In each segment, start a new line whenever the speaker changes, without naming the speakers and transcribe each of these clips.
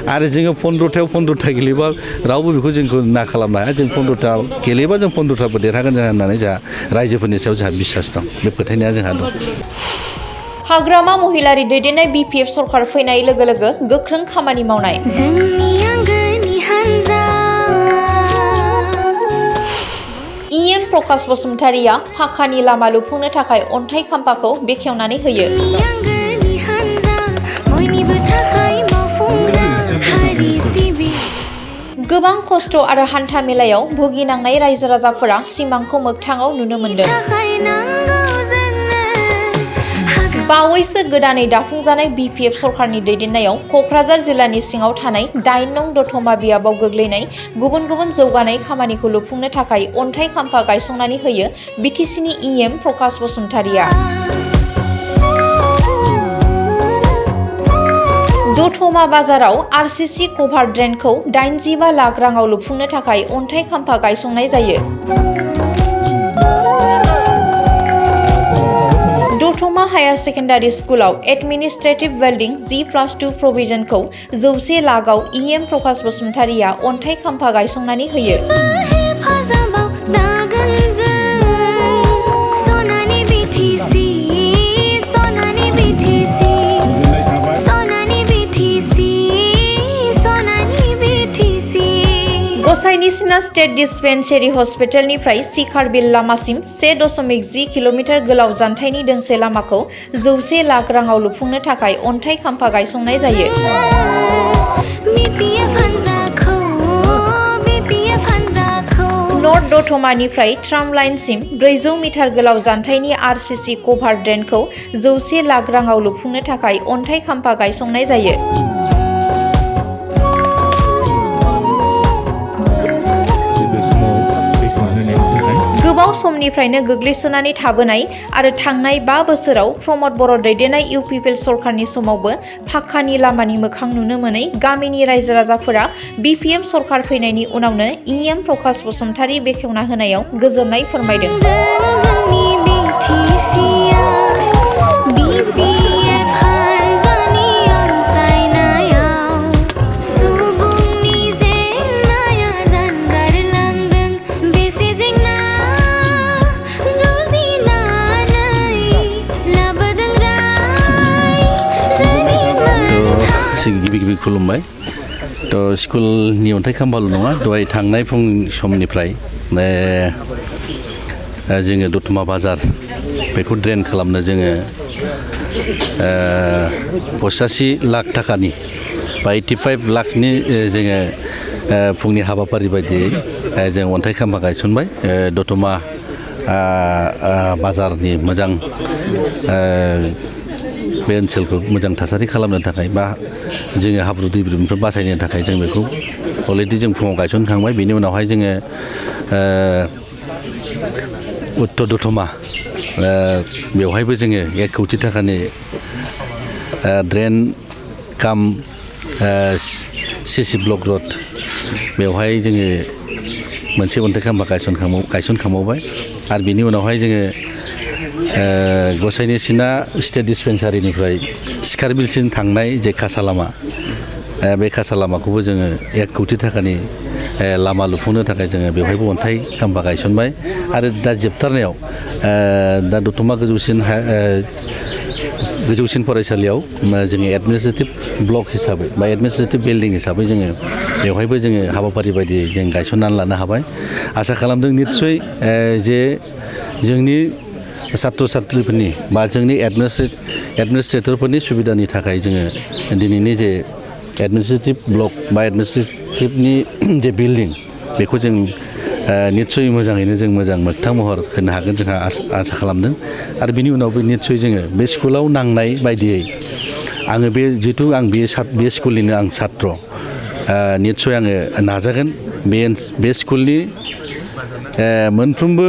आरो जोङो 15थायाव 15था गेलेबा रावबो बेखौ जोंखौ ना खालामनो हाया जों 15था गेलेबा जों 15थाबो देरहागोन जों होननानै जोंहा रायजोफोरनि सायाव जोंहा बिसास दं बे फोथायनाया जोंहा दं।
हाग्रामा महिलारि दैदेननाय BPF सरखार फैनाय लोगो लोगो गोख्रों खामानि मावनाय। EM प्रकाश बसुमतारिया फाखानि लामा लुफुंनो थाखाय अन्थाइ खाम्फाखौ बेखेवनानै होयो। गोबां खस्थ' आरो हान्था मेलायाव भुगिनांनाय रायजो राजाफोरा सिमांखौ मोगथाङाव नुनो मोनदों। बावैसो गोदानै दाफुंजानाय BPF सरखारनि दैदेननायाव क'क्राझार जिल्लानि सिङाव थानाय 8 नं दतमा बियाबाव गोग्लैनाय गुबुन गुबुन जौगानाय खामानिखौ लुफुंनो थाखाय अन्थाइ खाम्फा गायसंनानै होयो BTCनि EM प्रकाश बसुमतारिया। दतमा बाजाराव RCC कभार ड्रेनखौ 85 लाख राङाव लुफुंनो थाखाय अन्थाइ खाम्फा गायसंनाय जायो। दतमा हायार सेकेन्डारि स्कुलाव एडमिनिस्ट्रेटिभ बिल्डिं G+2 प्रभिजनखौ 100 लाखआव EM प्रकाश बसुमतारिया अन्थाइ खाम्फा गायसंनानै होयो। गसाइनिसिना स्टेट डिस्पेन्सेरि हस्पिटालनिफ्राय सिखारबिल लामासिम 1.0 किल'मिटार गोलाव जानथायनि दोंसे लामाखौ 100 लाख राङाव लुफुंनो थाखाय अन्थाइ खाम्फा गायसंनाय जायो। नर्थ दतमानिफ्राय ट्राम लाइनसिम 400 मिटार गोलाव जानथायनि RCC कभार ड्रेनखौ 100 लाख राङाव लुफुंनो थाखाय अन्थाइ खाम्फा गायसंनाय जायो। गोबाव समनिफ्रायनो गोग्लैसोनानै थाबोनाय आरो थांनाय 5 बोसोराव प्रमद बर' दैदेननाय UPPL सरखारनि समावबो फाक्कानि लामानि मोखां नुनो मोनै गामिनि रायजो राजाफोरा BPF सरखार फैनायनि उनावनो EM प्रकाश बसुमतारि बेखेवना होनायाव गोजोननाय फोरमायदों।
गिबि खुलुमबाय। स्कुलनि अन्थाइ खाम्फाल' नङा दहाय थांनाय फुं समनिफ्राय जोङो दतमा बाजार बेखौ ड्रेन खालामनो जोङो 85 लाख थाखानि बा 85 लाखनि जोङो फुंनि हाबाफारि बायदियै जों अन्थाइ खाम्फा गायसनबाय। दतमा बाजारनि मोजां बे ओनसोलखौ मोजां थासारि खालामनो थाखाय बा जोङो हाब्रु दैब्रुनिफ्राय बासायनो थाखाय जों बेखौ अलरेडि जों फुङाव गायसनखांबाय। बेनि उनावहाय जोङो उत्तर दतमा बेवहायबो जोङो 1 कौटि थाखानि ड्रेन काम CC ब्लक रड बेवहाय जोङो मोनसे अन्थाइ खाम्फा गायसनखांबावबाय। आरो बेनि उनावहाय जोङो गसाइनिसिना स्टेट डिस्पेन्सारिनिफ्राय सिखारबिलसिम थांनाय जे कासा लामा बे कासा लामाखौबो जोङो 1 कौटि थाखानि लामा लुफुंनो थाखाय जोङो बेवहायबो अन्थाइ खाम्फा गायसनबाय। आरो दा जोबथारनायाव दा दतमा गोजौसिन फरायसालियाव जोङो एडमिनिस्ट्रेटिभ ब्लक हिसाबै बा एडमिनिस्ट्रेटिभ बिल्डिं हिसाबै जोङो बेवहायबो जोङो हाबाफारि बायदियै जों गायसननानै लानो हाबाय। आसा खालामदों निस्सय जे जोंनि सात्र सात्रिफोरनि बा जोंनि एडमिनिस्ट्रेटरफोरनि सुबिदानि थाखाय जोङो दिनैनि जे एडमिनिस्ट्रेटिभ ब्लक बा एडमिनिस्ट्रेटिभनि जे बिल्डिं बेखौ जों निस्सय मोजाङैनो जों मोजां मोगथां महर होनो हागोन जोंहा आसा खालामदों। आरो बिनि उनावबो निस्सय जोङो बे स्कुलाव नांनाय बायदियै आङो जिहेतु आं बे स्कुलनिनो आं सात्र निस्सय आङो नाजागोन बे स्कुलनि मोनफ्रोमबो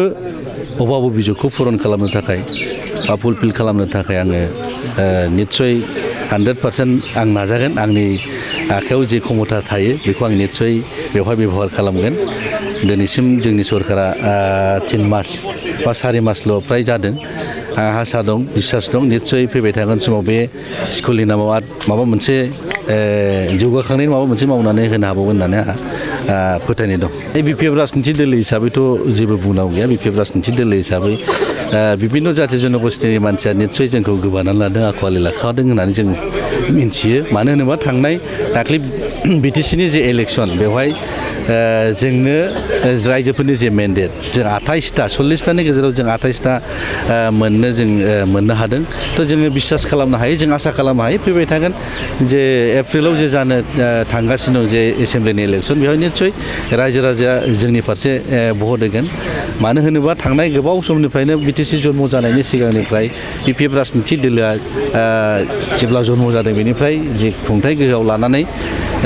अभाब अभिजगखौ पुरन खालामनो थाखाय बा फुलफिल खालामनो थाखाय आङो निस्सय 100% आं नाजागोन। आंनि आखायाव जे क्षमता थायो बेखौ आं निस्सय बेवहाय बेबहार खालामगोन। दिनैसिम जोंनि सरकारा 3 मास बा 4 मासल' फ्राय जादों। आंहा आसा दं, बिसास दं निस्सय फैबाय थागोन समाव बे स्कुलनि नामाव माबा मोनसे जौगाखांनायनि माबा मोनसे मावनानै होनो हाबावगोन होननानै आंहा फोथायनाय दं। बिपिएफ राजनिति दोलो हिसाबैथ' जेबो बुंनांगौ गैया। बिपिएफ राजनिति दोलो हिसाबै बिभिन्न जाथि जनगोष्ठीनि मानसिया निस्सय जोंखौ गोबानानै लादों, आखुवालि लाखादों होननानै जों मिन्थियो। मानो होनोबा थांनाय दाख्लै बिटिसिनि जे इलेक्सन बेवहाय जोंनो रायजोफोरनि जे मेन्डेट जों 28टा 40टानि गेजेराव जों 28टा मोननो हादों। थ' जोङो बिसास खालामनो हायो, जों आसा खालामनो हायो फैबाय थागोन जे एप्रिलाव जे जानो थांगासिनो दं जे एसेमब्लिनि इलेक्सन बेवहाय निस्सय रायजो राजाया जोंनि फारसे भट होगोन। मानो होनोबा थांनाय गोबाव समनिफ्रायनो बिटिसि जन्म जानायनि सिगांनिफ्राय बिपिएफ राजनिति दोलोआ जेब्ला जन्म जादों बेनिफ्राय जे खुंथाय गोहोआव लानानै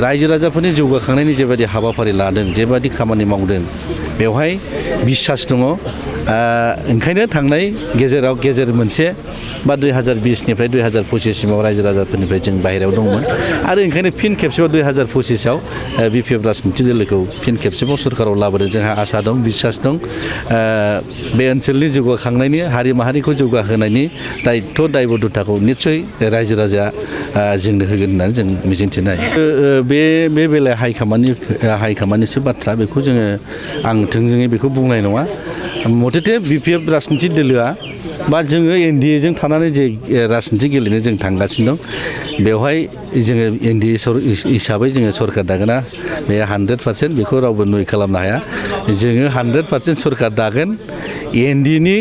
रायजो राजाफोरनि जौगाखांनायनि जेबायदि हाबाफारि लादों, जेबायदि खामानि मावदों बेवहाय बिसास दङ। ओंखायनो थांनाय गेजेर मोनसे बा 2020निफ्राय 2025सिमाव रायजो राजाफोरनिफ्राय जों बाहेरायाव दंमोन आरो ओंखायनो फिन खेबसेबाव 2025आव बिपिएफ राजनिति दोलोखौ फिन खेबसेबाव सरकाराव लाबोदों। जोंहा आसा दं, बिसास दं। बे ओनसोलनि जौगाखांनायनि, हारि माहारिखौ जौगाहोनायनि दायित्व दायबद्धताखौ निस्सय रायजो राजाया जोंनो होगोन होननानै जों मिजिंथिनो हायो। बे बेलाया हाइकमान्डनिसो बाथ्रा, बेखौ जोङो आं थोंजोङै बेखौ बुंनाय नङा। मथेथे बिपिएफ राजनिति दोलोआ बा जोङो एनडिएजों थानानै जे राजनिति गेलेनो जों थांगासिनो दं बेवहाय जोङो एनडिए हिसाबै जोङो सरकार दागोना बे 100% बेखौ रावबो नुय खालामनो हाया। जोङो 100% सरकार दागोन। एनडिएनि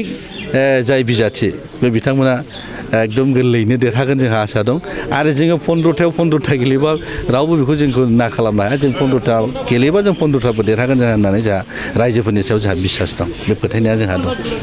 जाय बिजाथि बे बिथांमोना एकदम गोरलैयैनो देरहागोन जोंहा आसा दं। आरो जोङो 15थायाव 15था गेलेबा रावबो बेखौ जोंखौ ना खालामनो हाया। जों 15था गेलेबा जों 15थाबो देरहागोन जोंहा होननानै जोंहा रायजोफोरनि सायाव जोंहा बिसास दं, बे फोथायनाया जोंहा दं।